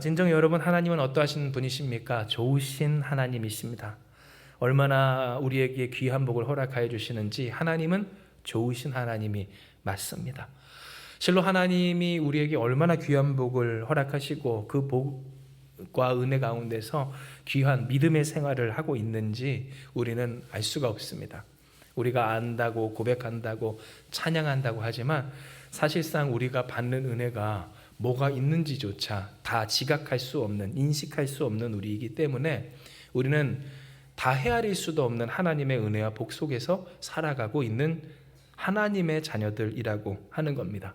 진정 여러분, 하나님은 어떠하신 분이십니까? 좋으신 하나님이십니다. 얼마나 우리에게 귀한 복을 허락하여 주시는지 하나님은 좋으신 하나님이 맞습니다. 실로 하나님이 우리에게 얼마나 귀한 복을 허락하시고 그 복과 은혜 가운데서 귀한 믿음의 생활을 하고 있는지 우리는 알 수가 없습니다. 우리가 안다고 고백한다고 찬양한다고 하지만 사실상 우리가 받는 은혜가 뭐가 있는지조차 다 지각할 수 없는, 인식할 수 없는 우리이기 때문에 우리는 다 헤아릴 수도 없는 하나님의 은혜와 복 속에서 살아가고 있는 하나님의 자녀들이라고 하는 겁니다.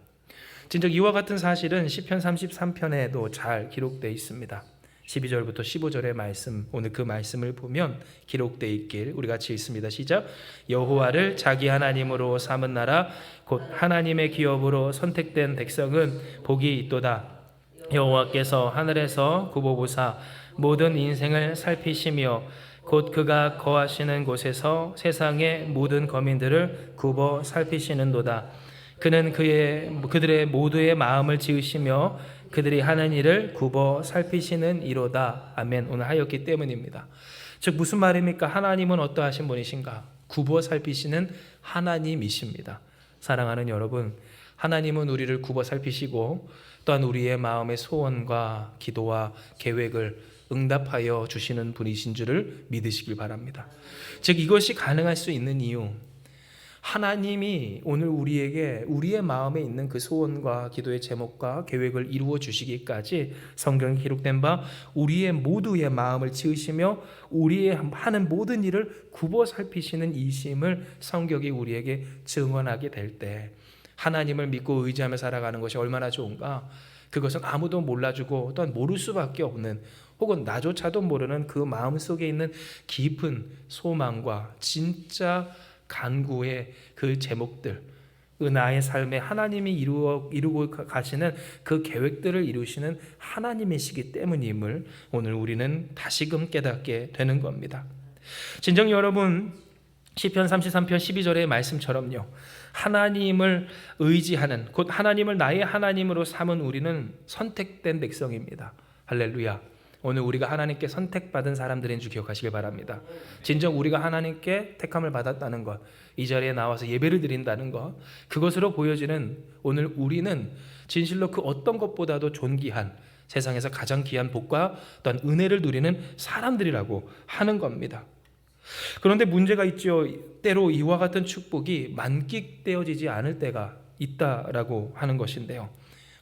진즉 이와 같은 사실은 시편 33편에도 잘 기록되어 있습니다. 12절부터 15절의 말씀, 오늘 그 말씀을 보면 기록되어 있길 우리 같이 읽습니다. 시작. 여호와를 자기 하나님으로 삼은 나라 곧 하나님의 기업으로 선택된 백성은 복이 있도다. 여호와께서 하늘에서 굽어보사 모든 인생을 살피시며 곧 그가 거하시는 곳에서 세상의 모든 거민들을 굽어 살피시는도다. 그는 그들의 모두의 마음을 지으시며 그들이 하는 일을 굽어 살피시는 이로다. 아멘. 오늘 하였기 때문입니다. 즉 무슨 말입니까? 하나님은 어떠하신 분이신가? 굽어 살피시는 하나님이십니다. 사랑하는 여러분, 하나님은 우리를 굽어 살피시고 또한 우리의 마음의 소원과 기도와 계획을 응답하여 주시는 분이신 줄을 믿으시길 바랍니다. 즉 이것이 가능할 수 있는 이유, 하나님이 오늘 우리에게 우리의 마음에 있는 그 소원과 기도의 제목과 계획을 이루어 주시기까지 성경에 기록된 바 우리의 모두의 마음을 지으시며 우리의 하는 모든 일을 굽어 살피시는 이심을 성경이 우리에게 증언하게 될 때 하나님을 믿고 의지하며 살아가는 것이 얼마나 좋은가. 그것은 아무도 몰라주고 또한 모를 수밖에 없는, 혹은 나조차도 모르는 그 마음속에 있는 깊은 소망과 진짜 간구의 그 제목들, 나의 삶에 하나님이 이루고 가시는 그 계획들을 이루시는 하나님이시기 때문임을 오늘 우리는 다시금 깨닫게 되는 겁니다. 진정 여러분, 시편 33편 12절의 말씀처럼요, 하나님을 의지하는, 곧 하나님을 나의 하나님으로 삼은 우리는 선택된 백성입니다. 할렐루야. 오늘 우리가 하나님께 선택받은 사람들인 줄 기억하시길 바랍니다. 진정 우리가 하나님께 택함을 받았다는 것, 이 자리에 나와서 예배를 드린다는 것, 그것으로 보여지는 오늘 우리는 진실로 그 어떤 것보다도 존귀한, 세상에서 가장 귀한 복과 또한 은혜를 누리는 사람들이라고 하는 겁니다. 그런데 문제가 있죠. 때로 이와 같은 축복이 만끽되어지지 않을 때가 있다라고 하는 것인데요.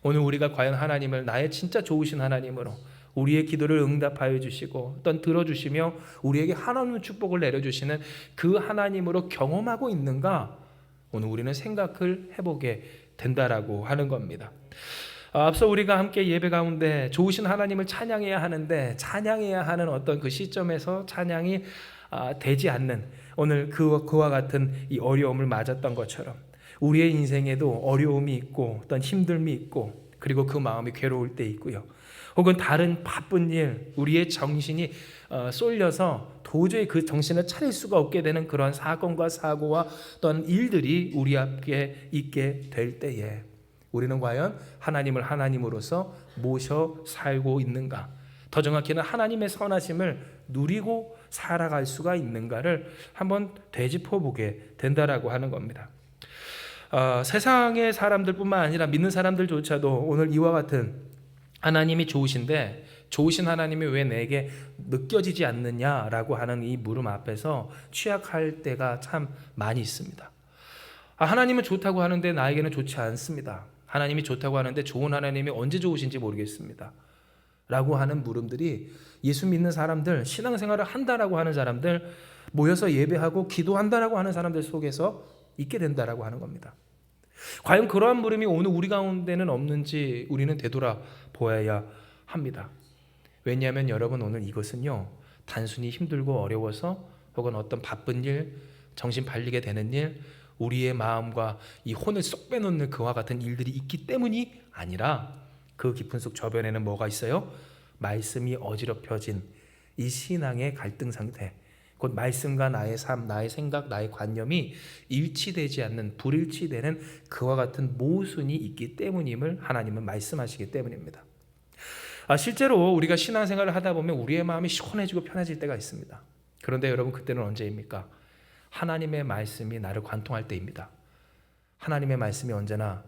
오늘 우리가 과연 하나님을 나의 진짜 좋으신 하나님으로 우리의 기도를 응답하여 주시고 또한 들어주시며 우리에게 하나님의 축복을 내려주시는 그 하나님으로 경험하고 있는가, 오늘 우리는 생각을 해보게 된다라고 하는 겁니다. 앞서 우리가 함께 예배 가운데 좋으신 하나님을 찬양해야 하는데 찬양해야 하는 어떤 그 시점에서 찬양이 되지 않는 오늘 그와 같은 이 어려움을 맞았던 것처럼 우리의 인생에도 어려움이 있고 어떤 힘듦이 있고 그리고 그 마음이 괴로울 때 있고요. 혹은 다른 바쁜 일, 우리의 정신이 쏠려서 도저히 그 정신을 차릴 수가 없게 되는 그런 사건과 사고와 또한 일들이 우리 앞에 있게 될 때에 우리는 과연 하나님을 하나님으로서 모셔 살고 있는가? 더 정확히는 하나님의 선하심을 누리고 살아갈 수가 있는가를 한번 되짚어보게 된다라고 하는 겁니다. 세상의 사람들뿐만 아니라 믿는 사람들조차도 오늘 이와 같은 하나님이 좋으신데 좋으신 하나님이 왜 내게 느껴지지 않느냐라고 하는 이 물음 앞에서 취약할 때가 참 많이 있습니다. 하나님은 좋다고 하는데 나에게는 좋지 않습니다. 하나님이 좋다고 하는데 좋은 하나님이 언제 좋으신지 모르겠습니다. 라고 하는 물음들이 예수 믿는 사람들, 신앙생활을 한다라고 하는 사람들, 모여서 예배하고 기도한다라고 하는 사람들 속에서 있게 된다라고 하는 겁니다. 과연 그러한 물음이 오늘 우리 가운데는 없는지 우리는 되돌아보아야 합니다. 왜냐하면 여러분, 오늘 이것은요, 단순히 힘들고 어려워서 혹은 어떤 바쁜 일, 정신 팔리게 되는 일, 우리의 마음과 이 혼을 쏙 빼놓는 그와 같은 일들이 있기 때문이 아니라 그 깊은 속 저변에는 뭐가 있어요? 말씀이 어지럽혀진 이 신앙의 갈등 상태, 곧 말씀과 나의 삶, 나의 생각, 나의 관념이 일치되지 않는, 불일치되는 그와 같은 모순이 있기 때문임을 하나님은 말씀하시기 때문입니다. 실제로 우리가 신앙생활을 하다 보면 우리의 마음이 시원해지고 편해질 때가 있습니다. 그런데 여러분, 그때는 언제입니까? 하나님의 말씀이 나를 관통할 때입니다. 하나님의 말씀이 언제나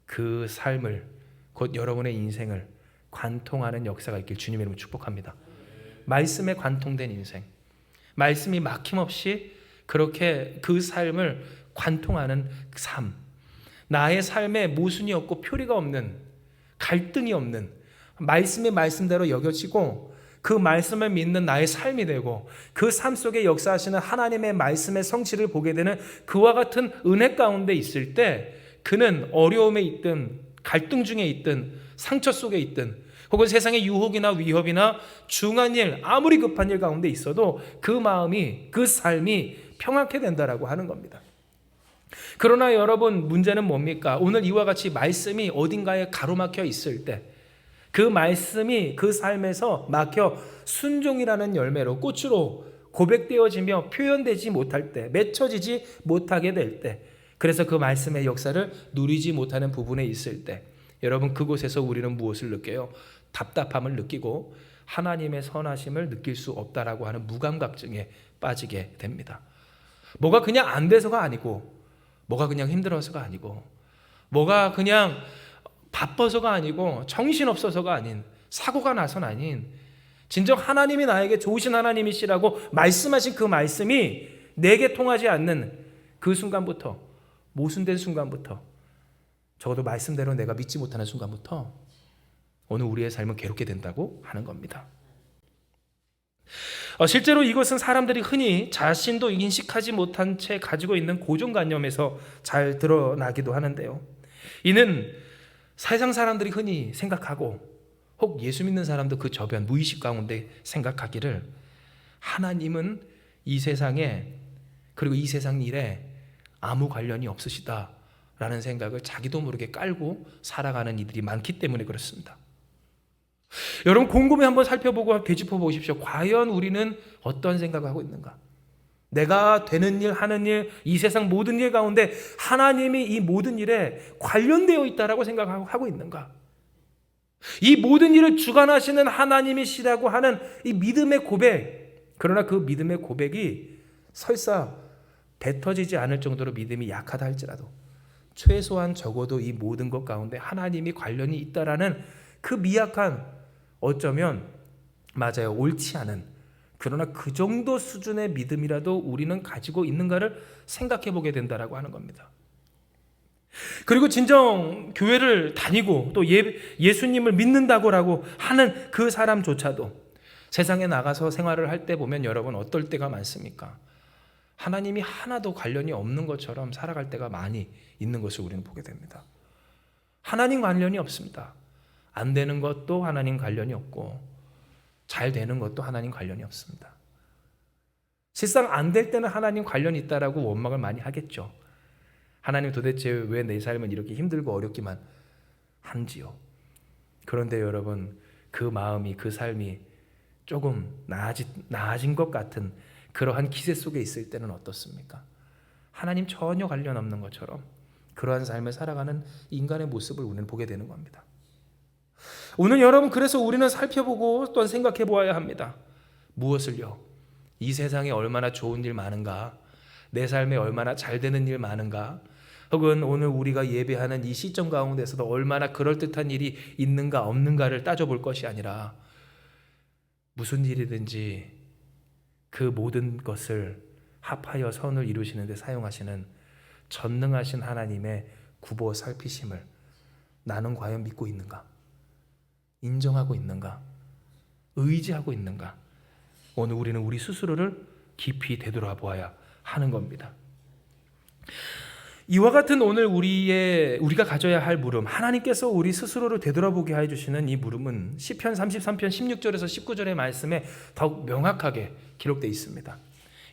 그 삶을, 곧 여러분의 인생을 관통하는 역사가 있길 주님의 이름으로 축복합니다. 말씀에 관통된 인생, 말씀이 막힘없이 그렇게 그 삶을 관통하는 삶, 나의 삶에 모순이 없고 표리가 없는, 갈등이 없는 말씀의 말씀대로 여겨지고 그 말씀을 믿는 나의 삶이 되고 그 삶 속에 역사하시는 하나님의 말씀의 성취를 보게 되는 그와 같은 은혜 가운데 있을 때, 그는 어려움에 있든 갈등 중에 있든 상처 속에 있든 혹은 세상의 유혹이나 위협이나 중한 일, 아무리 급한 일 가운데 있어도 그 마음이, 그 삶이 평안케 된다라고 하는 겁니다. 그러나 여러분, 문제는 뭡니까? 오늘 이와 같이 말씀이 어딘가에 가로막혀 있을 때, 그 말씀이 그 삶에서 막혀 순종이라는 열매로, 꽃으로 고백되어지며 표현되지 못할 때, 맺혀지지 못하게 될 때, 그래서 그 말씀의 역사를 누리지 못하는 부분에 있을 때, 여러분, 그곳에서 우리는 무엇을 느껴요? 답답함을 느끼고 하나님의 선하심을 느낄 수 없다라고 하는 무감각증에 빠지게 됩니다. 뭐가 그냥 안 돼서가 아니고, 뭐가 그냥 힘들어서가 아니고, 뭐가 그냥 바빠서가 아니고, 정신없어서가 아닌, 사고가 나서는 아닌, 진정 하나님이 나에게 좋으신 하나님이시라고 말씀하신 그 말씀이 내게 통하지 않는 그 순간부터, 모순된 순간부터, 적어도 말씀대로 내가 믿지 못하는 순간부터 오늘 우리의 삶은 괴롭게 된다고 하는 겁니다. 실제로 이것은 사람들이 흔히 자신도 인식하지 못한 채 가지고 있는 고정관념에서 잘 드러나기도 하는데요. 이는 세상 사람들이 흔히 생각하고, 혹 예수 믿는 사람도 그 저변, 무의식 가운데 생각하기를, 하나님은 이 세상에, 그리고 이 세상 일에 아무 관련이 없으시다라는 생각을 자기도 모르게 깔고 살아가는 이들이 많기 때문에 그렇습니다. 여러분, 곰곰이 한번 살펴보고 되짚어 보십시오. 과연 우리는 어떤 생각을 하고 있는가? 내가 되는 일, 하는 일, 이 세상 모든 일 가운데 하나님이 이 모든 일에 관련되어 있다라고 생각하고 있는가? 이 모든 일을 주관하시는 하나님이시라고 하는 이 믿음의 고백, 그러나 그 믿음의 고백이 설사 뱉어지지 않을 정도로 믿음이 약하다 할지라도 최소한 적어도 이 모든 것 가운데 하나님이 관련이 있다라는 그 미약한, 어쩌면 맞아요, 옳지 않은, 그러나 그 정도 수준의 믿음이라도 우리는 가지고 있는가를 생각해 보게 된다라고 하는 겁니다. 그리고 진정 교회를 다니고 또 예수님을 믿는다고라고 하는 그 사람조차도 세상에 나가서 생활을 할 때 보면 여러분, 어떨 때가 많습니까? 하나님이 하나도 관련이 없는 것처럼 살아갈 때가 많이 있는 것을 우리는 보게 됩니다. 하나님 관련이 없습니다. 안 되는 것도 하나님 관련이 없고, 잘 되는 것도 하나님 관련이 없습니다. 실상 안 될 때는 하나님 관련이 있다라고 원망을 많이 하겠죠. 하나님 도대체 왜 내 삶은 이렇게 힘들고 어렵기만 한지요? 그런데 여러분, 그 마음이, 그 삶이 조금 나아진 것 같은 그러한 기세 속에 있을 때는 어떻습니까? 하나님 전혀 관련 없는 것처럼 그러한 삶을 살아가는 인간의 모습을 우리는 보게 되는 겁니다. 오늘 여러분, 그래서 우리는 살펴보고 또한 생각해 보아야 합니다. 무엇을요? 이 세상에 얼마나 좋은 일 많은가? 내 삶에 얼마나 잘 되는 일 많은가? 혹은 오늘 우리가 예배하는 이 시점 가운데서도 얼마나 그럴듯한 일이 있는가 없는가를 따져볼 것이 아니라, 무슨 일이든지 그 모든 것을 합하여 선을 이루시는 데 사용하시는 전능하신 하나님의 굽어 살피심을 나는 과연 믿고 있는가? 인정하고 있는가? 의지하고 있는가? 오늘 우리는 우리 스스로를 깊이 되돌아보아야 하는 겁니다. 이와 같은 오늘 우리가 가져야 할 물음, 하나님께서 우리 스스로를 되돌아보게 해주시는 이 물음은 시편 33편 16절에서 19절의 말씀에 더욱 명확하게 기록되어 있습니다.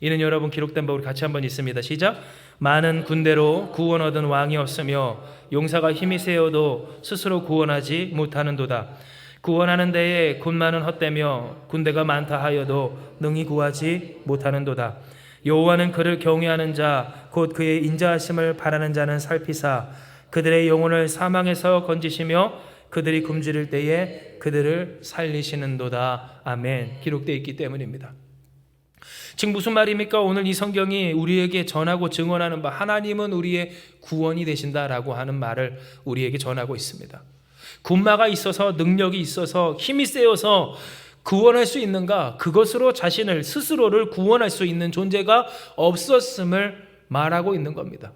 이는 여러분, 기록된 바 우리 같이 한번 읽습니다. 시작. 많은 군대로 구원 얻은 왕이 없으며 용사가 힘이 세어도 스스로 구원하지 못하는도다. 구원하는 데에 군마는 헛되며 군대가 많다 하여도 능히 구하지 못하는도다. 여호와는 그를 경외하는 자, 곧 그의 인자하심을 바라는 자는 살피사 그들의 영혼을 사망에서 건지시며 그들이 굶주릴 때에 그들을 살리시는도다. 아멘. 기록되어 있기 때문입니다. 지금 무슨 말입니까? 오늘 이 성경이 우리에게 전하고 증언하는 바, 하나님은 우리의 구원이 되신다라고 하는 말을 우리에게 전하고 있습니다. 군마가 있어서, 능력이 있어서, 힘이 세어서 구원할 수 있는가? 그것으로 자신을, 스스로를 구원할 수 있는 존재가 없었음을 말하고 있는 겁니다.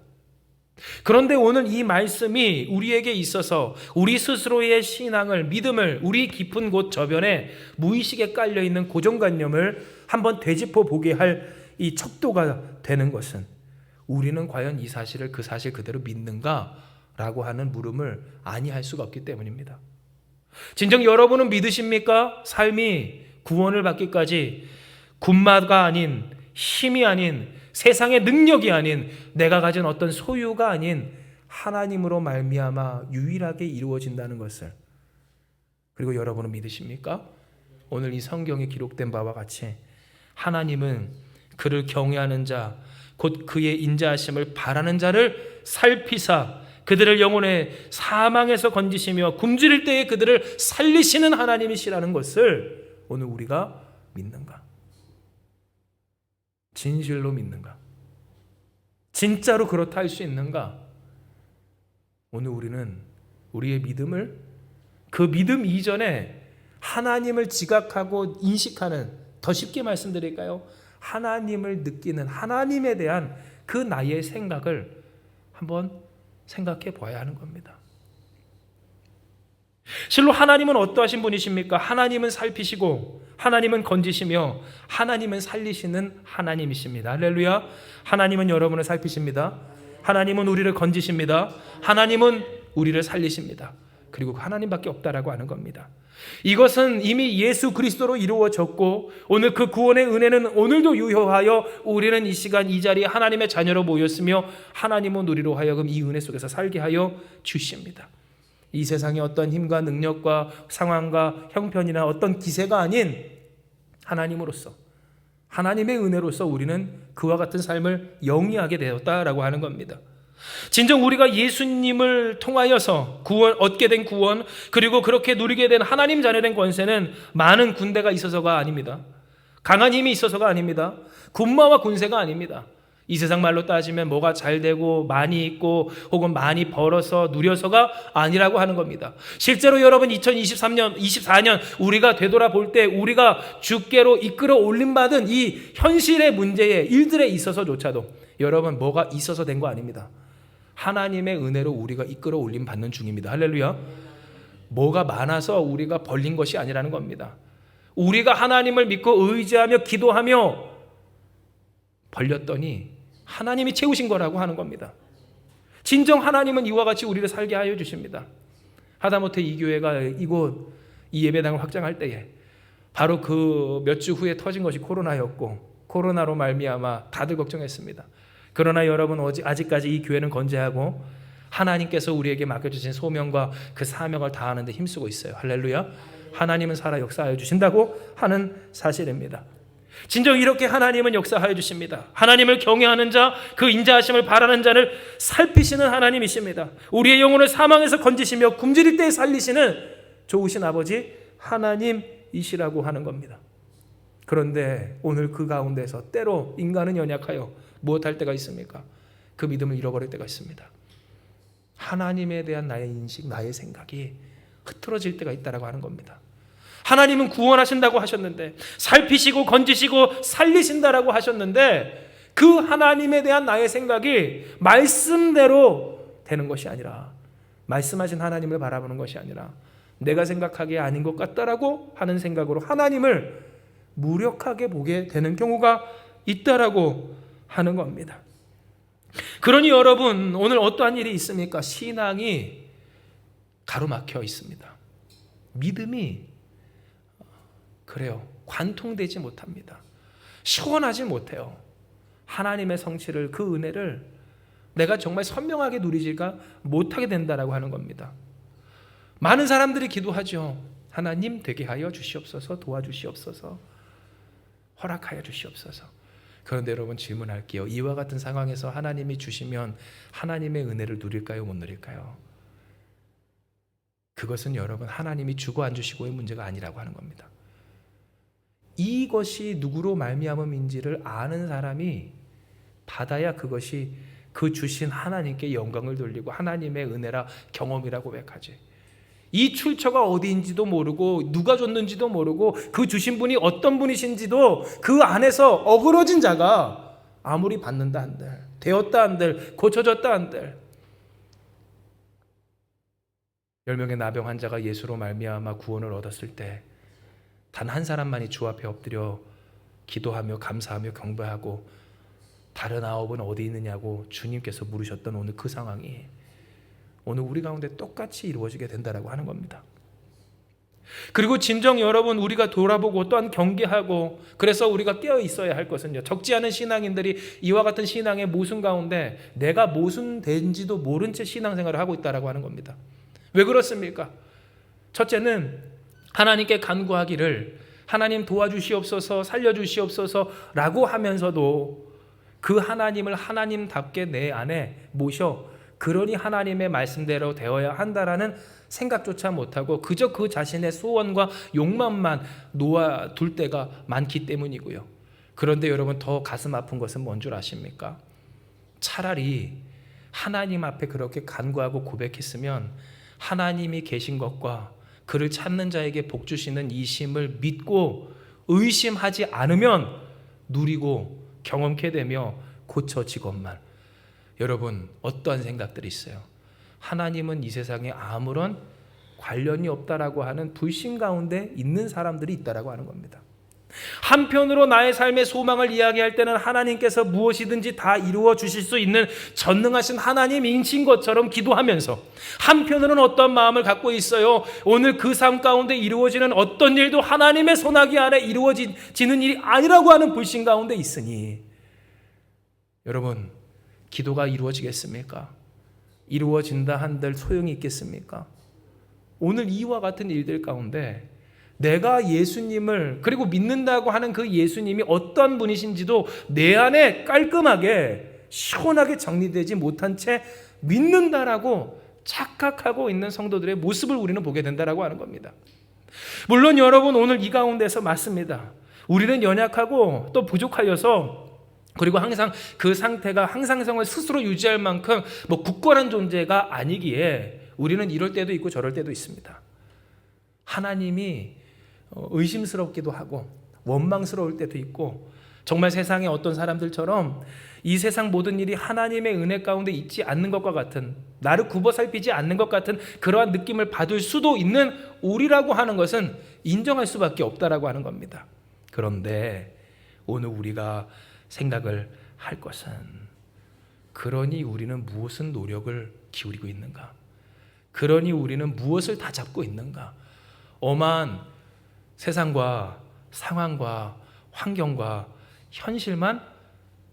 그런데 오늘 이 말씀이 우리에게 있어서 우리 스스로의 신앙을, 믿음을 우리 깊은 곳 저변에 무의식에 깔려있는 고정관념을 한번 되짚어 보게 할 이 척도가 되는 것은, 우리는 과연 이 사실을 그 사실 그대로 믿는가? 라고 하는 물음을 아니할 수가 없기 때문입니다. 진정 여러분은 믿으십니까? 삶이 구원을 받기까지 군마가 아닌, 힘이 아닌, 세상의 능력이 아닌, 내가 가진 어떤 소유가 아닌 하나님으로 말미암아 유일하게 이루어진다는 것을, 그리고 여러분은 믿으십니까? 오늘 이 성경에 기록된 바와 같이 하나님은 그를 경외하는 자, 곧 그의 인자하심을 바라는 자를 살피사 그들을 영혼의 사망에서 건지시며 굶주릴 때에 그들을 살리시는 하나님이시라는 것을 오늘 우리가 믿는가? 진실로 믿는가? 진짜로 그렇다 할 수 있는가? 오늘 우리는 우리의 믿음을, 그 믿음 이전에 하나님을 지각하고 인식하는, 더 쉽게 말씀드릴까요? 하나님을 느끼는, 하나님에 대한 그 나의 생각을 한번 생각해 보아야 하는 겁니다. 실로 하나님은 어떠하신 분이십니까? 하나님은 살피시고, 하나님은 건지시며, 하나님은 살리시는 하나님이십니다. 할렐루야. 하나님은 여러분을 살피십니다. 하나님은 우리를 건지십니다. 하나님은 우리를 살리십니다. 그리고 하나님밖에 없다라고 하는 겁니다. 이것은 이미 예수 그리스도로 이루어졌고, 오늘 그 구원의 은혜는 오늘도 유효하여 우리는 이 시간 이 자리에 하나님의 자녀로 모였으며, 하나님은 우리로 하여금 이 은혜 속에서 살게 하여 주십니다. 이 세상의 어떤 힘과 능력과 상황과 형편이나 어떤 기세가 아닌 하나님으로서, 하나님의 은혜로서 우리는 그와 같은 삶을 영위하게 되었다라고 하는 겁니다. 진정 우리가 예수님을 통하여서 구원, 얻게 된 구원, 그리고 그렇게 누리게 된 하나님 자녀된 권세는 많은 군대가 있어서가 아닙니다. 강한 힘이 있어서가 아닙니다. 군마와 군세가 아닙니다. 이 세상 말로 따지면 뭐가 잘 되고 많이 있고 혹은 많이 벌어서 누려서가 아니라고 하는 겁니다. 실제로 여러분 2023년, 24년 우리가 되돌아볼 때 우리가 주께로 이끌어 올림받은 이 현실의 문제에, 일들에 있어서조차도 여러분 뭐가 있어서 된 거 아닙니다. 하나님의 은혜로 우리가 이끌어 올림 받는 중입니다. 할렐루야. 뭐가 많아서 우리가 벌린 것이 아니라는 겁니다. 우리가 하나님을 믿고 의지하며 기도하며 벌렸더니 하나님이 채우신 거라고 하는 겁니다. 진정 하나님은 이와 같이 우리를 살게 하여 주십니다. 하다못해 이 교회가 이곳 이 예배당을 확장할 때에 바로 그 몇 주 후에 터진 것이 코로나였고, 코로나로 말미암아 다들 걱정했습니다. 그러나 여러분, 아직까지 이 교회는 건재하고 하나님께서 우리에게 맡겨주신 소명과 그 사명을 다하는 데 힘쓰고 있어요. 할렐루야. 하나님은 살아 역사하여 주신다고 하는 사실입니다. 진정 이렇게 하나님은 역사하여 주십니다. 하나님을 경외하는 자, 그 인자하심을 바라는 자를 살피시는 하나님이십니다. 우리의 영혼을 사망에서 건지시며 굶주릴 때 살리시는 좋으신 아버지 하나님이시라고 하는 겁니다. 그런데 오늘 그 가운데서 때로 인간은 연약하여 무엇할 때가 있습니까? 그 믿음을 잃어버릴 때가 있습니다. 하나님에 대한 나의 인식, 나의 생각이 흐트러질 때가 있다라고 하는 겁니다. 하나님은 구원하신다고 하셨는데, 살피시고 건지시고 살리신다라고 하셨는데, 그 하나님에 대한 나의 생각이 말씀대로 되는 것이 아니라, 말씀하신 하나님을 바라보는 것이 아니라 내가 생각하기에 아닌 것 같다라고 하는 생각으로 하나님을 무력하게 보게 되는 경우가 있다라고 하는 겁니다. 그러니 여러분, 오늘 어떠한 일이 있습니까? 신앙이 가로막혀 있습니다. 믿음이 그래요, 관통되지 못합니다. 시원하지 못해요. 하나님의 성취를, 그 은혜를 내가 정말 선명하게 누리지가 못하게 된다라고 하는 겁니다. 많은 사람들이 기도하죠. 하나님 되게 하여 주시옵소서, 도와주시옵소서, 허락하여 주시옵소서. 그런데 여러분, 질문할게요. 이와 같은 상황에서 하나님이 주시면 하나님의 은혜를 누릴까요, 못 누릴까요? 그것은 여러분 하나님이 주고 안 주시고의 문제가 아니라고 하는 겁니다. 이것이 누구로 말미암음인지를 아는 사람이 받아야 그것이 그 주신 하나님께 영광을 돌리고 하나님의 은혜라 경험이라고 고백하지. 이 출처가 어디인지도 모르고 누가 줬는지도 모르고 그 주신 분이 어떤 분이신지도 그 안에서 어그러진 자가 아무리 받는다 한들, 되었다 한들, 고쳐졌다 한들, 10명의 나병 환자가 예수로 말미암아 구원을 얻었을 때 단 한 사람만이 주 앞에 엎드려 기도하며 감사하며 경배하고 다른 9은 어디 있느냐고 주님께서 물으셨던 오늘 그 상황이 오늘 우리 가운데 똑같이 이루어지게 된다라고 하는 겁니다. 그리고 진정 여러분, 우리가 돌아보고 또한 경계하고, 그래서 우리가 깨어 있어야 할 것은요, 적지 않은 신앙인들이 이와 같은 신앙의 모순 가운데 내가 모순된지도 모른 채 신앙생활을 하고 있다라고 하는 겁니다. 왜 그렇습니까? 첫째는 하나님께 간구하기를 하나님 도와주시옵소서, 살려주시옵소서라고 하면서도 그 하나님을 하나님답게 내 안에 모셔 그러니 하나님의 말씀대로 되어야 한다라는 생각조차 못하고 그저 그 자신의 소원과 욕망만 놓아둘 때가 많기 때문이고요. 그런데 여러분, 더 가슴 아픈 것은 뭔 줄 아십니까? 차라리 하나님 앞에 그렇게 간구하고 고백했으면 하나님이 계신 것과 그를 찾는 자에게 복 주시는 이 심을 믿고 의심하지 않으면 누리고 경험케 되며 고쳐지건만. 여러분, 어떠한 생각들이 있어요? 하나님은 이 세상에 아무런 관련이 없다라고 하는 불신 가운데 있는 사람들이 있다라고 하는 겁니다. 한편으로 나의 삶의 소망을 이야기할 때는 하나님께서 무엇이든지 다 이루어 주실 수 있는 전능하신 하나님이신 것처럼 기도하면서, 한편으로는 어떤 마음을 갖고 있어요? 오늘 그 삶 가운데 이루어지는 어떤 일도 하나님의 손아귀 아래 이루어지는 일이 아니라고 하는 불신 가운데 있으니, 여러분, 기도가 이루어지겠습니까? 이루어진다 한들 소용이 있겠습니까? 오늘 이와 같은 일들 가운데 내가 예수님을, 그리고 믿는다고 하는 그 예수님이 어떤 분이신지도 내 안에 깔끔하게 시원하게 정리되지 못한 채 믿는다라고 착각하고 있는 성도들의 모습을 우리는 보게 된다라고 하는 겁니다. 물론 여러분, 오늘 이 가운데서 맞습니다. 우리는 연약하고 또 부족하여서, 그리고 항상 그 상태가 항상성을 스스로 유지할 만큼 굳건한 존재가 아니기에 우리는 이럴 때도 있고 저럴 때도 있습니다. 하나님이 의심스럽기도 하고 원망스러울 때도 있고, 정말 세상의 어떤 사람들처럼 이 세상 모든 일이 하나님의 은혜 가운데 있지 않는 것과 같은, 나를 굽어 살피지 않는 것 같은 그러한 느낌을 받을 수도 있는 우리라고 하는 것은 인정할 수밖에 없다라고 하는 겁니다. 그런데 오늘 우리가 생각을 할 것은, 그러니 우리는 무엇은 노력을 기울이고 있는가? 그러니 우리는 무엇을 다 잡고 있는가? 엄한 세상과 상황과 환경과 현실만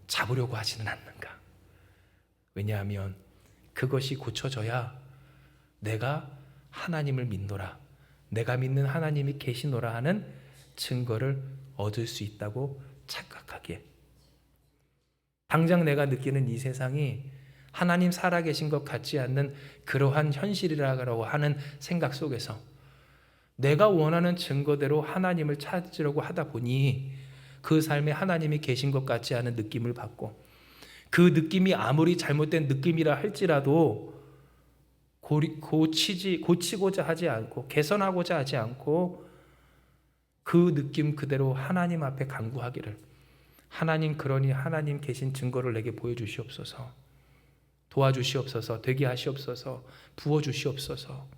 잡으려고 하지는 않는가? 왜냐하면 그것이 고쳐져야 내가 하나님을 믿노라, 내가 믿는 하나님이 계시노라 하는 증거를 얻을 수 있다고 착각하기에, 당장 내가 느끼는 이 세상이 하나님 살아계신 것 같지 않는 그러한 현실이라고 하는 생각 속에서 내가 원하는 증거대로 하나님을 찾으려고 하다 보니 그 삶에 하나님이 계신 것 같지 않은 느낌을 받고, 그 느낌이 아무리 잘못된 느낌이라 할지라도 고치고자 하지 않고 개선하고자 하지 않고 그 느낌 그대로 하나님 앞에 간구하기를, 하나님, 그러니 하나님 계신 증거를 내게 보여주시옵소서, 도와주시옵소서, 되게 하시옵소서, 부어주시옵소서.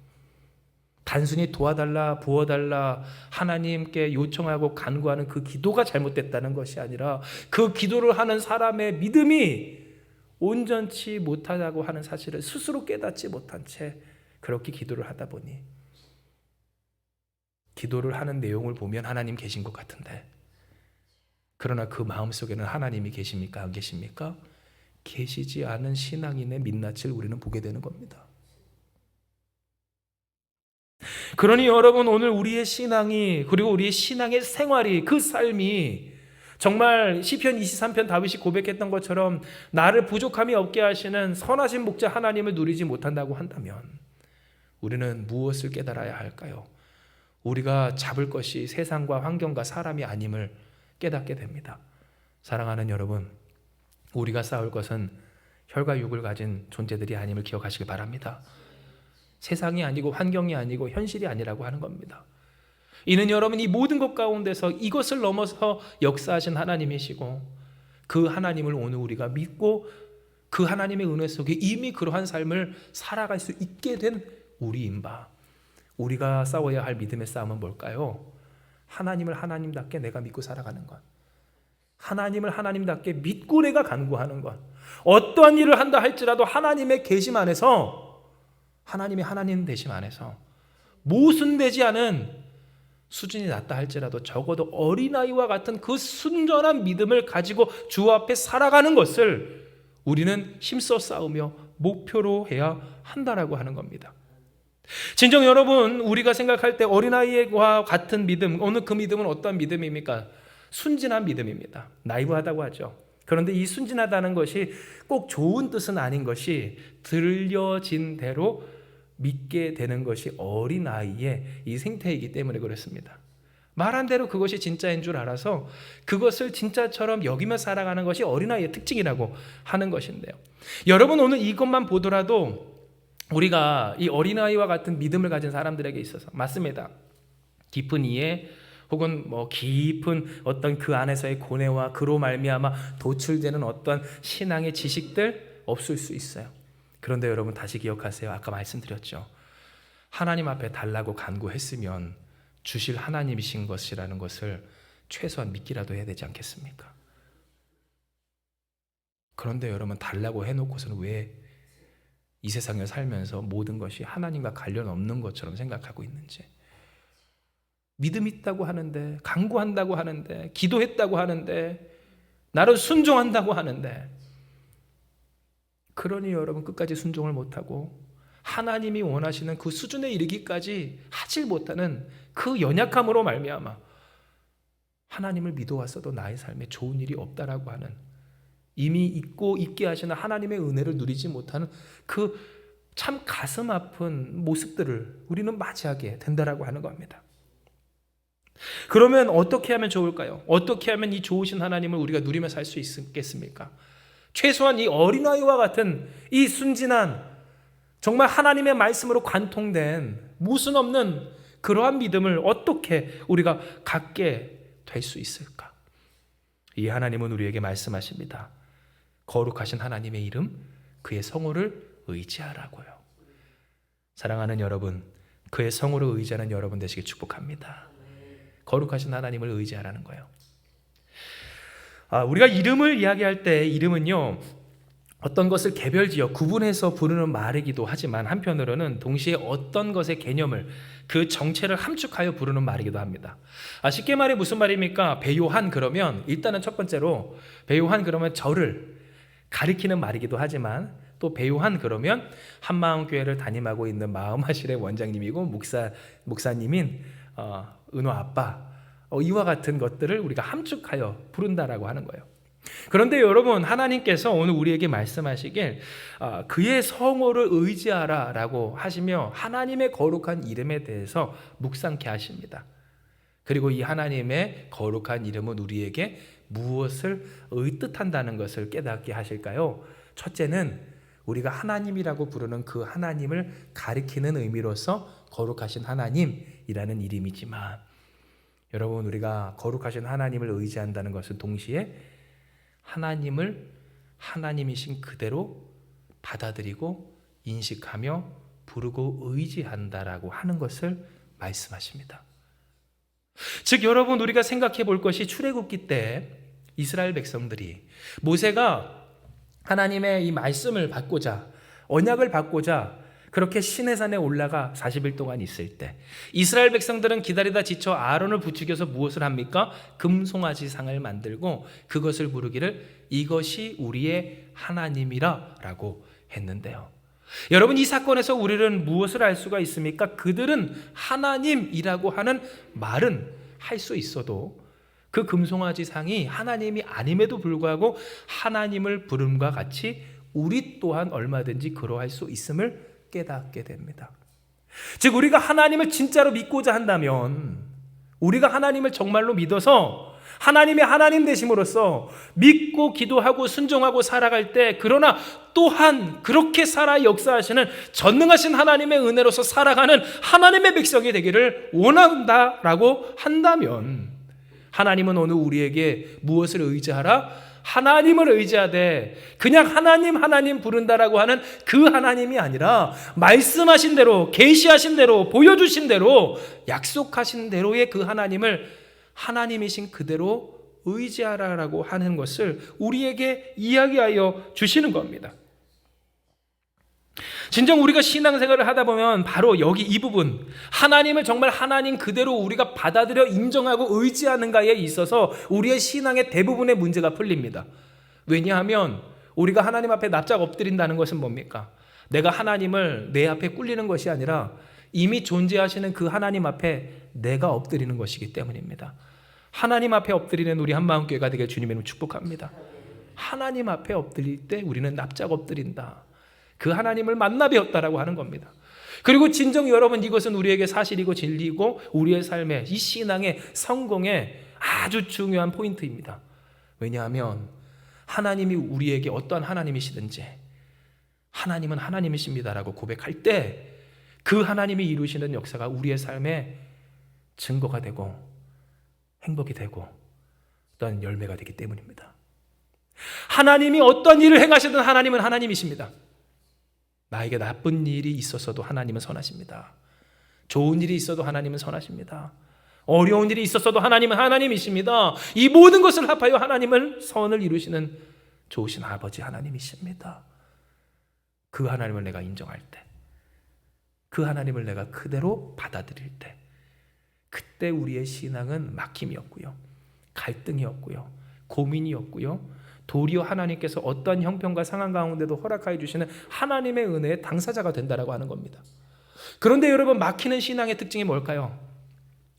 단순히 도와달라, 부어달라 하나님께 요청하고 간구하는 그 기도가 잘못됐다는 것이 아니라, 그 기도를 하는 사람의 믿음이 온전치 못하다고 하는 사실을 스스로 깨닫지 못한 채 그렇게 기도를 하다 보니, 기도를 하는 내용을 보면 하나님 계신 것 같은데, 그러나 그 마음속에는 하나님이 계십니까? 안 계십니까? 계시지 않은 신앙인의 민낯을 우리는 보게 되는 겁니다. 그러니 여러분, 오늘 우리의 신앙이, 그리고 우리의 신앙의 생활이, 그 삶이 정말 시편 23편 다윗이 고백했던 것처럼 나를 부족함이 없게 하시는 선하신 목자 하나님을 누리지 못한다고 한다면, 우리는 무엇을 깨달아야 할까요? 우리가 잡을 것이 세상과 환경과 사람이 아님을 깨닫게 됩니다. 사랑하는 여러분, 우리가 싸울 것은 혈과 육을 가진 존재들이 아님을 기억하시기 바랍니다. 세상이 아니고 환경이 아니고 현실이 아니라고 하는 겁니다. 이는 여러분, 이 모든 것 가운데서 이것을 넘어서 역사하신 하나님이시고 그 하나님을 오늘 우리가 믿고 그 하나님의 은혜 속에 이미 그러한 삶을 살아갈 수 있게 된 우리인 바, 우리가 싸워야 할 믿음의 싸움은 뭘까요? 하나님을 하나님답게 내가 믿고 살아가는 것, 하나님을 하나님답게 믿고 내가 간구하는 것, 어떠한 일을 한다 할지라도 하나님의 계심 안에서, 하나님의 하나님 되심 안에서 모순되지 않은 수준이 낮다 할지라도 적어도 어린아이와 같은 그 순전한 믿음을 가지고 주 앞에 살아가는 것을 우리는 힘써 싸우며 목표로 해야 한다라고 하는 겁니다. 진정 여러분, 우리가 생각할 때 어린아이와 같은 믿음, 오늘 그 믿음은 어떤 믿음입니까? 순진한 믿음입니다. 나이브하다고 하죠. 그런데 이 순진하다는 것이 꼭 좋은 뜻은 아닌 것이 들려진 대로 믿게 되는 것이 어린아이의 이 생태이기 때문에 그렇습니다. 말한 대로 그것이 진짜인 줄 알아서 그것을 진짜처럼 여기며 살아가는 것이 어린아이의 특징이라고 하는 것인데요. 여러분, 오늘 이것만 보더라도 우리가 이 어린아이와 같은 믿음을 가진 사람들에게 있어서 맞습니다. 깊은 이해 혹은 깊은 어떤 그 안에서의 고뇌와 그로 말미암아 도출되는 어떤 신앙의 지식들 없을 수 있어요. 그런데 여러분, 다시 기억하세요. 아까 말씀드렸죠. 하나님 앞에 달라고 간구했으면 주실 하나님이신 것이라는 것을 최소한 믿기라도 해야 되지 않겠습니까? 그런데 여러분, 달라고 해놓고서는 왜 이 세상을 살면서 모든 것이 하나님과 관련 없는 것처럼 생각하고 있는지, 믿음 있다고 하는데, 간구한다고 하는데, 기도했다고 하는데, 나를 순종한다고 하는데, 그러니 여러분 끝까지 순종을 못하고 하나님이 원하시는 그 수준에 이르기까지 하질 못하는 그 연약함으로 말미암아 하나님을 믿어왔어도 나의 삶에 좋은 일이 없다라고 하는, 이미 있고 있게 하시는 하나님의 은혜를 누리지 못하는 그 참 가슴 아픈 모습들을 우리는 맞이하게 된다라고 하는 겁니다. 그러면 어떻게 하면 좋을까요? 어떻게 하면 이 좋으신 하나님을 우리가 누리며 살 수 있겠습니까? 최소한 이 어린아이와 같은 이 순진한, 정말 하나님의 말씀으로 관통된 모순 없는 그러한 믿음을 어떻게 우리가 갖게 될 수 있을까? 이 하나님은 우리에게 말씀하십니다. 거룩하신 하나님의 이름, 그의 성호를 의지하라고요. 사랑하는 여러분, 그의 성호를 의지하는 여러분 되시길 축복합니다. 거룩하신 하나님을 의지하라는 거예요. 우리가 이름을 이야기할 때 이름은요, 어떤 것을 개별지어 구분해서 부르는 말이기도 하지만 한편으로는 동시에 어떤 것의 개념을, 그 정체를 함축하여 부르는 말이기도 합니다. 쉽게 말해 무슨 말입니까? 배요한 그러면 일단은 첫 번째로 배요한 그러면 저를 가리키는 말이기도 하지만 또 배요한 그러면 한마음교회를 담임하고 있는 마음하실의 원장님이고 목사님인 은호 아빠, 이와 같은 것들을 우리가 함축하여 부른다라고 하는 거예요. 그런데 여러분, 하나님께서 오늘 우리에게 말씀하시길 그의 성호를 의지하라 라고 하시며 하나님의 거룩한 이름에 대해서 묵상케 하십니다. 그리고 이 하나님의 거룩한 이름은 우리에게 무엇을 의뜻한다는 것을 깨닫게 하실까요? 첫째는 우리가 하나님이라고 부르는 그 하나님을 가리키는 의미로서 거룩하신 하나님이라는 이름이지만, 여러분, 우리가 거룩하신 하나님을 의지한다는 것은 동시에 하나님을 하나님이신 그대로 받아들이고 인식하며 부르고 의지한다라고 하는 것을 말씀하십니다. 즉 여러분, 우리가 생각해 볼 것이 출애굽기 때 이스라엘 백성들이 모세가 하나님의 이 말씀을 받고자, 언약을 받고자 그렇게 시내산에 올라가 40일 동안 있을 때 이스라엘 백성들은 기다리다 지쳐 아론을 부추겨서 무엇을 합니까? 금송아지상을 만들고 그것을 부르기를 이것이 우리의 하나님이라 라고 했는데요. 여러분, 이 사건에서 우리는 무엇을 알 수가 있습니까? 그들은 하나님이라고 하는 말은 할 수 있어도 그 금송아지상이 하나님이 아님에도 불구하고 하나님을 부름과 같이 우리 또한 얼마든지 그러할 수 있음을 깨닫게 됩니다. 즉 우리가 하나님을 진짜로 믿고자 한다면, 우리가 하나님을 정말로 믿어서 하나님의 하나님 되심으로써 믿고 기도하고 순종하고 살아갈 때, 그러나 또한 그렇게 살아 역사하시는 전능하신 하나님의 은혜로서 살아가는 하나님의 백성이 되기를 원한다라고 한다면, 하나님은 오늘 우리에게 무엇을 의지하라? 하나님을 의지하되, 그냥 하나님 부른다라고 하는 그 하나님이 아니라 말씀하신 대로, 계시하신 대로, 보여주신 대로, 약속하신 대로의 그 하나님을 하나님이신 그대로 의지하라라고 하는 것을 우리에게 이야기하여 주시는 겁니다. 진정 우리가 신앙생활을 하다 보면 바로 여기 이 부분, 하나님을 정말 하나님 그대로 우리가 받아들여 인정하고 의지하는가에 있어서 우리의 신앙의 대부분의 문제가 풀립니다. 왜냐하면 우리가 하나님 앞에 납작 엎드린다는 것은 뭡니까? 내가 하나님을 내 앞에 꿇리는 것이 아니라 이미 존재하시는 그 하나님 앞에 내가 엎드리는 것이기 때문입니다. 하나님 앞에 엎드리는 우리 한마음교회가 되길 주님의 이름으로 축복합니다. 하나님 앞에 엎드릴 때 우리는 납작 엎드린다. 그 하나님을 만나 배웠다라고 하는 겁니다. 그리고 진정 여러분, 이것은 우리에게 사실이고 진리고 우리의 삶의 이 신앙의 성공의 아주 중요한 포인트입니다. 왜냐하면 하나님이 우리에게 어떠한 하나님이시든지 하나님은 하나님이십니다라고 고백할 때 그 하나님이 이루시는 역사가 우리의 삶에 증거가 되고 행복이 되고 어떤 열매가 되기 때문입니다. 하나님이 어떤 일을 행하시든 하나님은 하나님이십니다. 나에게 나쁜 일이 있었어도 하나님은 선하십니다. 좋은 일이 있어도 하나님은 선하십니다. 어려운 일이 있었어도 하나님은 하나님이십니다. 이 모든 것을 합하여 하나님을 선을 이루시는 좋으신 아버지 하나님이십니다. 그 하나님을 내가 인정할 때, 그 하나님을 내가 그대로 받아들일 때, 그때 우리의 신앙은 막힘이 없고요, 갈등이 없고요, 고민이 없고요, 도리어 하나님께서 어떠한 형편과 상황 가운데도 허락하여 주시는 하나님의 은혜의 당사자가 된다라고 하는 겁니다. 그런데 여러분, 막히는 신앙의 특징이 뭘까요?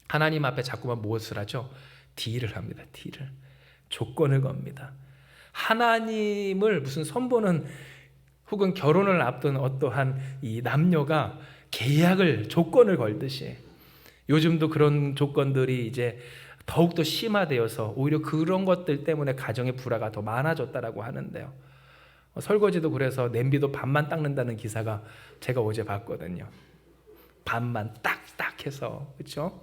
하나님 앞에 자꾸만 무엇을 하죠? 딜을 합니다. 딜을. 조건을 겁니다. 하나님을 무슨 선보는 혹은 결혼을 앞둔 어떠한 이 남녀가 계약을, 조건을 걸듯이 요즘도 그런 조건들이 이제 더욱더 심화되어서 오히려 그런 것들 때문에 가정의 불화가 더 많아졌다라고 하는데요. 설거지도 그래서 냄비도 반만 닦는다는 기사가 제가 어제 봤거든요. 반만 딱딱 해서, 그렇죠?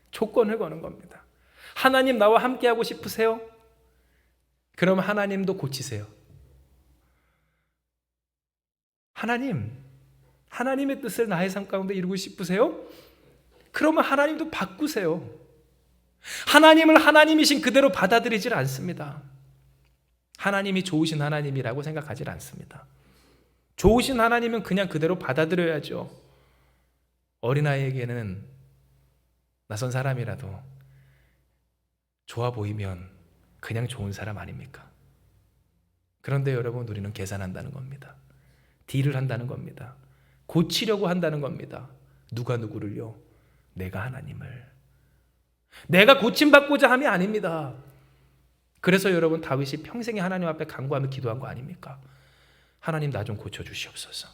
조건을 거는 겁니다. 하나님 나와 함께 하고 싶으세요? 그럼 하나님도 고치세요. 하나님의 뜻을 나의 삶 가운데 이루고 싶으세요? 그러면 하나님도 바꾸세요. 하나님을 하나님이신 그대로 받아들이질 않습니다. 하나님이 좋으신 하나님이라고 생각하질 않습니다. 좋으신 하나님은 그냥 그대로 받아들여야죠. 어린아이에게는 낯선 사람이라도 좋아 보이면 그냥 좋은 사람 아닙니까? 그런데 여러분, 우리는 계산한다는 겁니다. 딜을 한다는 겁니다. 고치려고 한다는 겁니다. 누가 누구를요? 내가 하나님을. 내가 고침받고자 함이 아닙니다. 그래서 여러분, 다윗이 평생에 하나님 앞에 간구하며 기도한 거 아닙니까? 하나님, 나 좀 고쳐주시옵소서.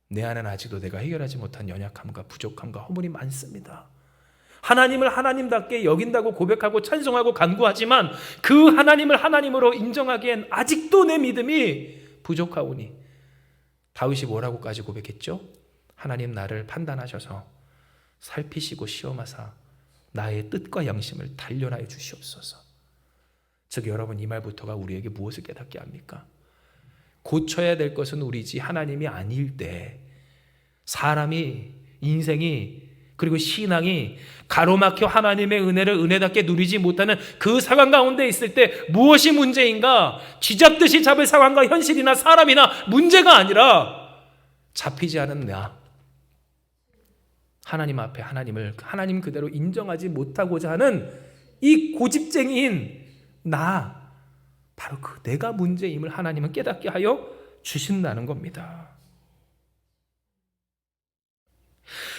내 안에는 아직도 내가 해결하지 못한 연약함과 부족함과 허물이 많습니다. 하나님을 하나님답게 여긴다고 고백하고 찬송하고 간구하지만 그 하나님을 하나님으로 인정하기엔 아직도 내 믿음이 부족하오니, 다윗이 뭐라고까지 고백했죠? 하나님, 나를 판단하셔서 살피시고 시험하사 나의 뜻과 양심을 단련하여 주시옵소서. 즉 여러분, 이 말부터가 우리에게 무엇을 깨닫게 합니까? 고쳐야 될 것은 우리지 하나님이 아닐 때, 사람이, 인생이, 그리고 신앙이 가로막혀 하나님의 은혜를 은혜답게 누리지 못하는 그 상황 가운데 있을 때 무엇이 문제인가? 쥐잡듯이 잡을 상황과 현실이나 사람이나 문제가 아니라 잡히지 않은 나, 하나님 앞에 하나님을 하나님 그대로 인정하지 못하고자 하는 이 고집쟁이인 나, 바로 그 내가 문제임을 하나님은 깨닫게 하여 주신다는 겁니다.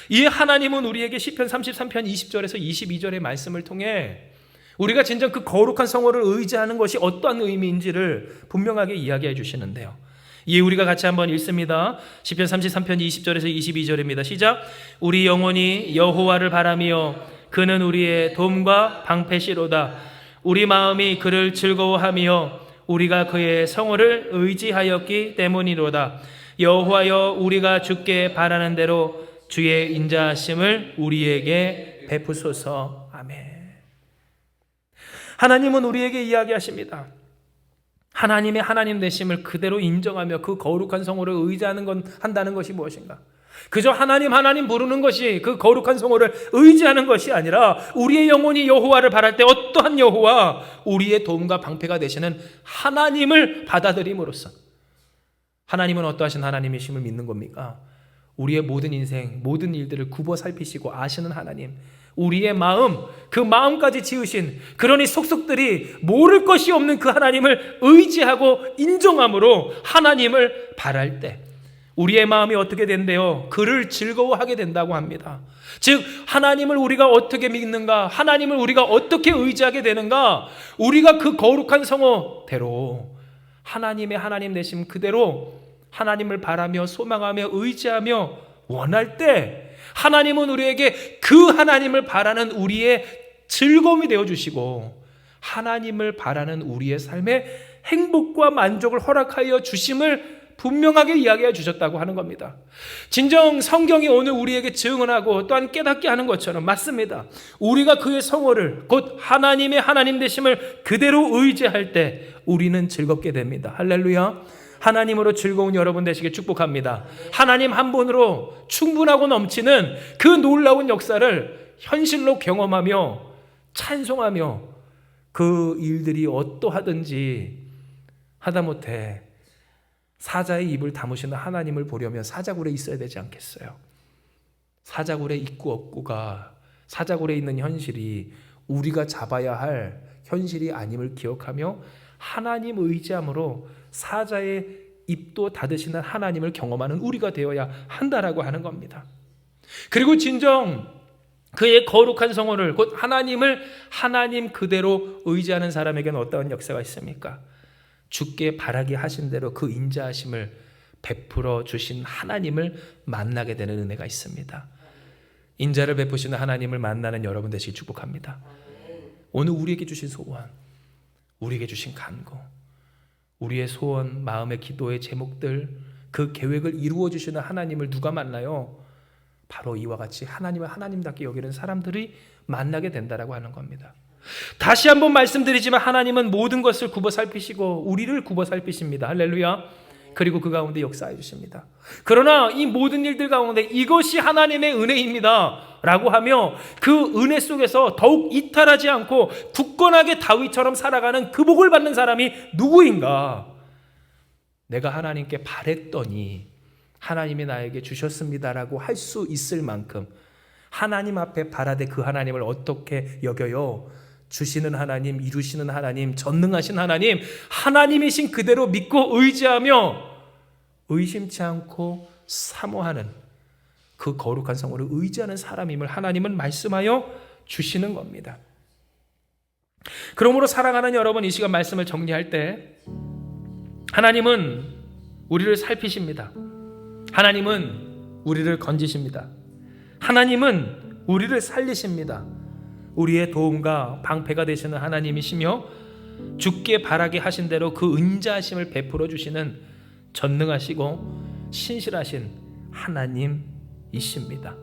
이 하나님은 우리에게 시편 33편 20절에서 22절의 말씀을 통해 우리가 진정 그 거룩한 성호를 의지하는 것이 어떠한 의미인지를 분명하게 이야기해 주시는데요. 이 우리가 같이 한번 읽습니다. 시편 33편 20절에서 22절입니다. 시작. 우리 영혼이 여호와를 바라며 그는 우리의 도움과 방패시로다. 우리 마음이 그를 즐거워하며 우리가 그의 성호를 의지하였기 때문이로다. 여호와여, 우리가 주께 바라는 대로 주의 인자하심을 우리에게 베푸소서. 아멘. 하나님은 우리에게 이야기하십니다. 하나님의 하나님 되심을 그대로 인정하며 그 거룩한 성호를 의지하는 한다는 것이 무엇인가? 그저 하나님 하나님 부르는 것이 그 거룩한 성호를 의지하는 것이 아니라 우리의 영혼이 여호와를 바랄 때 어떠한 여호와, 우리의 도움과 방패가 되시는 하나님을 받아들임으로써, 하나님은 어떠하신 하나님이심을 믿는 겁니까? 우리의 모든 인생, 모든 일들을 굽어 살피시고 아시는 하나님, 우리의 마음, 그 마음까지 지으신, 그러니 속속들이 모를 것이 없는 그 하나님을 의지하고 인정함으로 하나님을 바랄 때 우리의 마음이 어떻게 된대요? 그를 즐거워하게 된다고 합니다. 즉 하나님을 우리가 어떻게 믿는가, 하나님을 우리가 어떻게 의지하게 되는가, 우리가 그 거룩한 성호대로 하나님의 하나님 되심 그대로 하나님을 바라며 소망하며 의지하며 원할 때 하나님은 우리에게 그 하나님을 바라는 우리의 즐거움이 되어주시고 하나님을 바라는 우리의 삶에 행복과 만족을 허락하여 주심을 분명하게 이야기해 주셨다고 하는 겁니다. 진정 성경이 오늘 우리에게 증언하고 또한 깨닫게 하는 것처럼 맞습니다. 우리가 그의 성호를, 곧 하나님의 하나님 되심을 그대로 의지할 때 우리는 즐겁게 됩니다. 할렐루야. 하나님으로 즐거운 여러분 되시길 축복합니다. 하나님 한 분으로 충분하고 넘치는 그 놀라운 역사를 현실로 경험하며 찬송하며 그 일들이 어떠하든지 하다못해 사자의 입을 다무시는 하나님을 보려면 사자굴에 있어야 되지 않겠어요? 사자굴에 있고 없고가, 사자굴에 있는 현실이 우리가 잡아야 할 현실이 아님을 기억하며 하나님 의지함으로 사자의 입도 닫으시는 하나님을 경험하는 우리가 되어야 한다라고 하는 겁니다. 그리고 진정 그의 거룩한 성호를, 곧 하나님을 하나님 그대로 의지하는 사람에게는 어떠한 역사가 있습니까? 주께 바라게 하신 대로 그 인자하심을 베풀어 주신 하나님을 만나게 되는 은혜가 있습니다. 인자를 베푸시는 하나님을 만나는 여러분 되시기 축복합니다. 오늘 우리에게 주신 소원, 우리에게 주신 간구, 우리의 소원, 마음의 기도의 제목들, 그 계획을 이루어 주시는 하나님을 누가 만나요? 바로 이와 같이 하나님을 하나님답게 여기는 사람들이 만나게 된다라고 하는 겁니다. 다시 한번 말씀드리지만 하나님은 모든 것을 굽어 살피시고 우리를 굽어 살피십니다. 할렐루야. 그리고 그 가운데 역사해 주십니다. 그러나 이 모든 일들 가운데 이것이 하나님의 은혜입니다 라고 하며 그 은혜 속에서 더욱 이탈하지 않고 굳건하게 다윗처럼 살아가는 그 복을 받는 사람이 누구인가? 내가 하나님께 바랬더니 하나님이 나에게 주셨습니다라고 할 수 있을 만큼 하나님 앞에 바라되 그 하나님을 어떻게 여겨요? 주시는 하나님, 이루시는 하나님, 전능하신 하나님, 하나님이신 그대로 믿고 의지하며 의심치 않고 사모하는 그 거룩한 성호를 의지하는 사람임을 하나님은 말씀하여 주시는 겁니다. 그러므로 사랑하는 여러분, 이 시간 말씀을 정리할 때 하나님은 우리를 살피십니다. 하나님은 우리를 건지십니다. 하나님은 우리를 살리십니다. 우리의 도움과 방패가 되시는 하나님이시며 주께 바라게 하신 대로 그 인자하심을 베풀어 주시는 전능하시고 신실하신 하나님이십니다.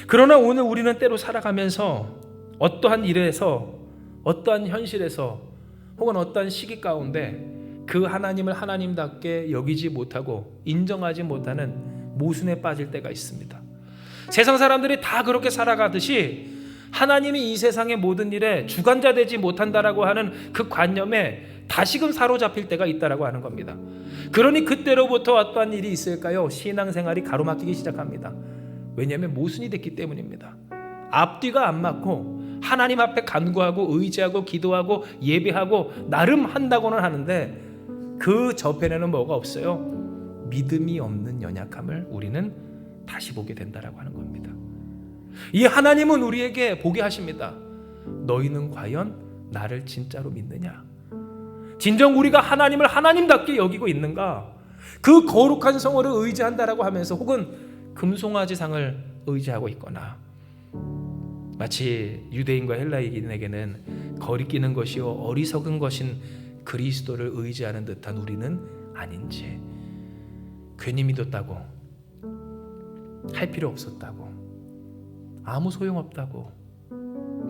그러나 오늘 우리는 때로 살아가면서 어떠한 일에서, 어떠한 현실에서, 혹은 어떠한 시기 가운데 그 하나님을 하나님답게 여기지 못하고 인정하지 못하는 모순에 빠질 때가 있습니다. 세상 사람들이 다 그렇게 살아가듯이 하나님이 이 세상의 모든 일에 주관자 되지 못한다라고 하는 그 관념에 다시금 사로잡힐 때가 있다라고 하는 겁니다. 그러니 그때로부터 어떠한 일이 있을까요? 신앙생활이 가로막히기 시작합니다. 왜냐하면 모순이 됐기 때문입니다. 앞뒤가 안 맞고 하나님 앞에 간구하고 의지하고 기도하고 예배하고 나름 한다고는 하는데 그 저편에는 뭐가 없어요? 믿음이 없는 연약함을 우리는 다시 보게 된다라고 하는 겁니다. 이 하나님은 우리에게 보게 하십니다. 너희는 과연 나를 진짜로 믿느냐? 진정 우리가 하나님을 하나님답게 여기고 있는가? 그 거룩한 성호를 의지한다라고 하면서 혹은 금송아지상을 의지하고 있거나 마치 유대인과 헬라인에게는 거리끼는 것이요 어리석은 것인 그리스도를 의지하는 듯한 우리는 아닌지, 괜히 믿었다고, 할 필요 없었다고, 아무 소용없다고,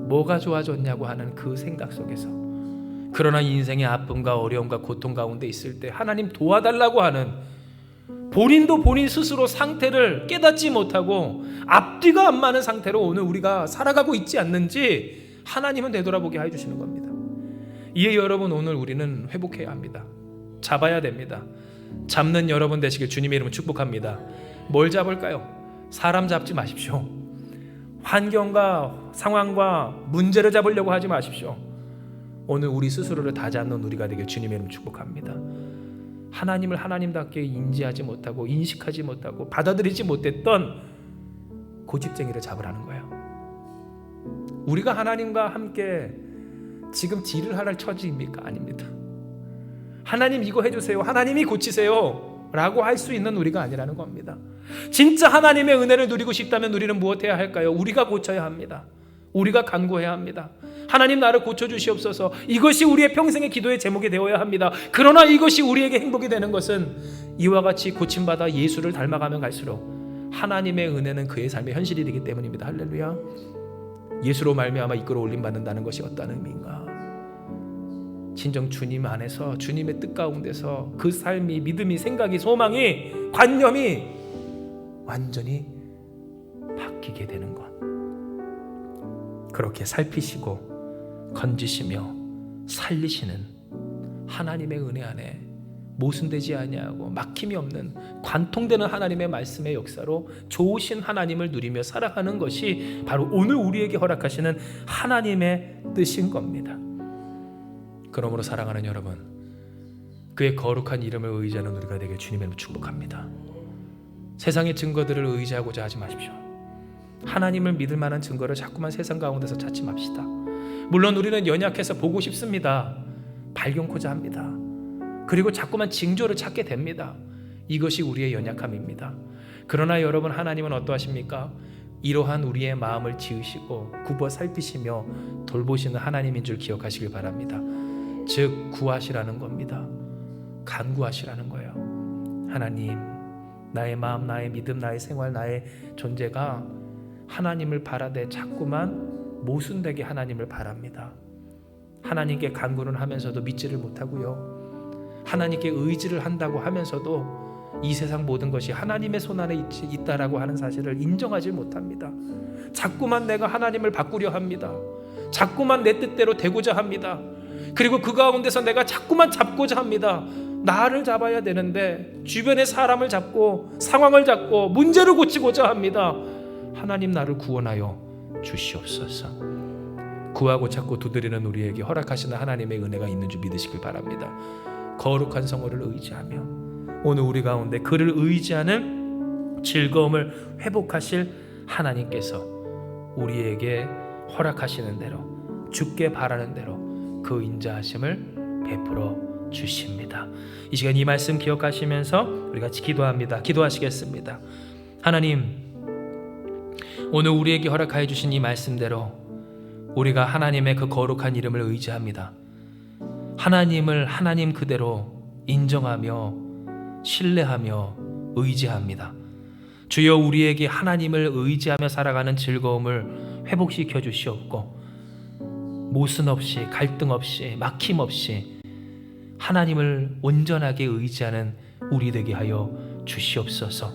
뭐가 좋아졌냐고 하는 그 생각 속에서, 그러나 인생의 아픔과 어려움과 고통 가운데 있을 때 하나님 도와달라고 하는, 본인도 본인 스스로 상태를 깨닫지 못하고 앞뒤가 안 맞는 상태로 오늘 우리가 살아가고 있지 않는지 하나님은 되돌아보게 해주시는 겁니다. 이에 여러분, 오늘 우리는 회복해야 합니다. 잡아야 됩니다. 잡는 여러분 되시길 주님의 이름으로 축복합니다. 뭘 잡을까요? 사람 잡지 마십시오. 환경과 상황과 문제를 잡으려고 하지 마십시오. 오늘 우리 스스로를 다 잡는 우리가 되길 주님의 이름으로 축복합니다. 하나님을 하나님답게 인지하지 못하고 인식하지 못하고 받아들이지 못했던 고집쟁이를 잡으라는 거예요. 우리가 하나님과 함께 지금 딜을 할 처지입니까? 아닙니다. 하나님 이거 해주세요, 하나님이 고치세요 라고 할 수 있는 우리가 아니라는 겁니다. 진짜 하나님의 은혜를 누리고 싶다면 우리는 무엇 해야 할까요? 우리가 고쳐야 합니다. 우리가 간구해야 합니다. 하나님 나를 고쳐주시옵소서. 이것이 우리의 평생의 기도의 제목이 되어야 합니다. 그러나 이것이 우리에게 행복이 되는 것은 이와 같이 고침받아 예수를 닮아가면 갈수록 하나님의 은혜는 그의 삶의 현실이 되기 때문입니다. 할렐루야. 예수로 말미암아 이끌어 올림 받는다는 것이 어떤 의미인가? 진정 주님 안에서, 주님의 뜻 가운데서 그 삶이, 믿음이, 생각이, 소망이, 관념이 완전히 바뀌게 되는 것. 그렇게 살피시고 건지시며 살리시는 하나님의 은혜 안에 모순되지 아니하고 막힘이 없는 관통되는 하나님의 말씀의 역사로 좋으신 하나님을 누리며 살아가는 것이 바로 오늘 우리에게 허락하시는 하나님의 뜻인 겁니다. 그러므로 사랑하는 여러분, 그의 거룩한 이름을 의지하는 우리가 되길 주님의 이름으로 축복합니다. 세상의 증거들을 의지하고자 하지 마십시오. 하나님을 믿을 만한 증거를 자꾸만 세상 가운데서 찾지 맙시다. 물론 우리는 연약해서 보고 싶습니다. 발견코자 합니다. 그리고 자꾸만 징조를 찾게 됩니다. 이것이 우리의 연약함입니다. 그러나 여러분, 하나님은 어떠하십니까? 이러한 우리의 마음을 지으시고 굽어 살피시며 돌보시는 하나님인 줄 기억하시길 바랍니다. 즉 구하시라는 겁니다. 간구하시라는 거예요. 하나님, 나의 마음, 나의 믿음, 나의 생활, 나의 존재가 하나님을 바라되 자꾸만 모순되게 하나님을 바랍니다. 하나님께 간구는 하면서도 믿지를 못하고요, 하나님께 의지를 한다고 하면서도 이 세상 모든 것이 하나님의 손안에 있다라고 하는 사실을 인정하지 못합니다. 자꾸만 내가 하나님을 바꾸려 합니다. 자꾸만 내 뜻대로 되고자 합니다. 그리고 그 가운데서 내가 자꾸만 잡고자 합니다. 나를 잡아야 되는데 주변의 사람을 잡고 상황을 잡고 문제를 고치고자 합니다. 하나님, 나를 구원하여 주시옵소서. 구하고 찾고 두드리는 우리에게 허락하시는 하나님의 은혜가 있는 줄 믿으시길 바랍니다. 거룩한 성호를 의지하며 오늘 우리 가운데 그를 의지하는 즐거움을 회복하실 하나님께서 우리에게 허락하시는 대로, 주께 바라는 대로 그 인자하심을 베풀어 주십니다. 이 시간 이 말씀 기억하시면서 우리 같이 기도합니다. 기도하시겠습니다. 하나님, 오늘 우리에게 허락하여 주신 이 말씀대로 우리가 하나님의 그 거룩한 이름을 의지합니다. 하나님을 하나님 그대로 인정하며 신뢰하며 의지합니다. 주여, 우리에게 하나님을 의지하며 살아가는 즐거움을 회복시켜 주시옵고 모순 없이, 갈등 없이, 막힘 없이 하나님을 온전하게 의지하는 우리 되게 하여 주시옵소서.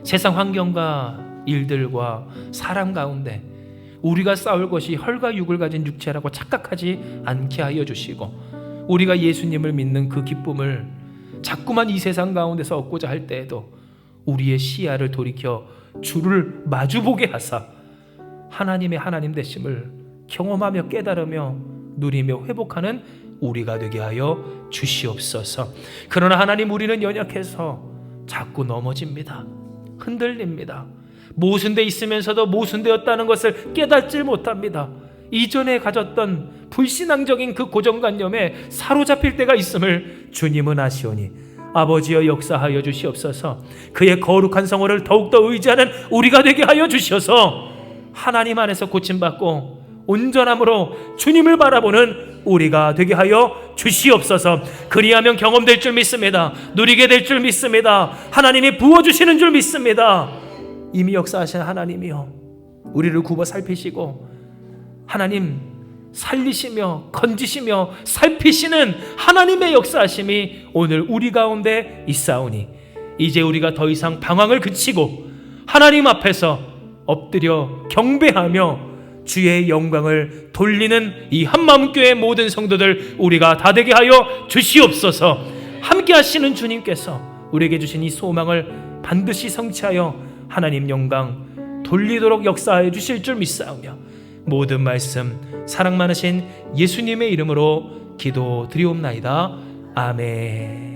세상 환경과 일들과 사람 가운데 우리가 싸울 것이 혈과 육을 가진 육체라고 착각하지 않게 하여 주시고, 우리가 예수님을 믿는 그 기쁨을 자꾸만 이 세상 가운데서 얻고자 할 때에도 우리의 시야를 돌이켜 주를 마주보게 하사 하나님의 하나님 되심을 경험하며 깨달으며 누리며 회복하는 우리가 되게 하여 주시옵소서. 그러나 하나님, 우리는 연약해서 자꾸 넘어집니다. 흔들립니다. 모순돼 있으면서도 모순되었다는 것을 깨닫질 못합니다. 이전에 가졌던 불신앙적인 그 고정관념에 사로잡힐 때가 있음을 주님은 아시오니 아버지여 역사하여 주시옵소서. 그의 거룩한 성호를 더욱더 의지하는 우리가 되게 하여 주셔서 하나님 안에서 고침받고 온전함으로 주님을 바라보는 우리가 되게 하여 주시옵소서. 그리하면 경험될 줄 믿습니다. 누리게 될 줄 믿습니다. 하나님이 부어주시는 줄 믿습니다. 이미 역사하신 하나님이요, 우리를 굽어 살피시고 하나님 살리시며 건지시며 살피시는 하나님의 역사하심이 오늘 우리 가운데 있사오니 이제 우리가 더 이상 방황을 그치고 하나님 앞에서 엎드려 경배하며 주의 영광을 돌리는 이 한마음교회 모든 성도들 우리가 다 되게 하여 주시옵소서. 함께 하시는 주님께서 우리에게 주신 이 소망을 반드시 성취하여 하나님 영광 돌리도록 역사하여 주실 줄 믿사오며 모든 말씀 사랑 많으신 예수님의 이름으로 기도드리옵나이다. 아멘.